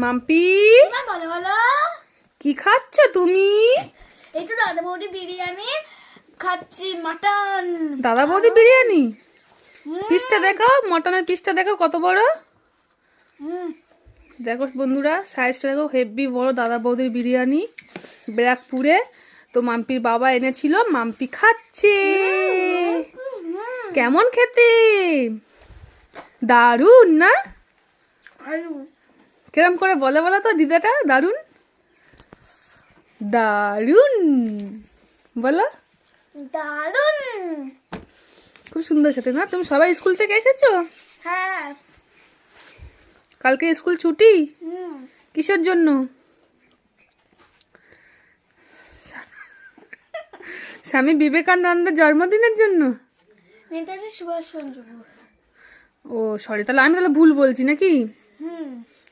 মাম্পি বলো বলো, কি খাচ্ছ তুমি? এই তো দাদা বৌদি বিরিয়ানি খাচ্ছি, মাটন। দাদা বৌদি বিরিয়ানি পিসটা দেখো, মটনের পিসটা দেখো কত বড়। দেখো বন্ধুরা, সাইজটা দেখো, হেভি বড় দাদা বৌদির বিরিয়ানি ব্যারাকপুরে। তো মাম্পির বাবা এনেছিল, মাম্পি খাচ্ছে। কেমন খেতে? দারুন না? কিরম করে বলে বলো তো দিদাটা? দারুন দারুন বলো। দারুন, খুব সুন্দর খেতে না? তুমি সবাই স্কুল থেকে এসেছো? হ্যাঁ। কালকে স্কুল ছুটি? কিসের জন্য? স্বামী বিবেকানন্দের জন্মদিনের জন্য। নেতাজি সুভাষ চন্দ্র বোস। ও সরি, তাহলে আমি ভুল বলছি নাকি?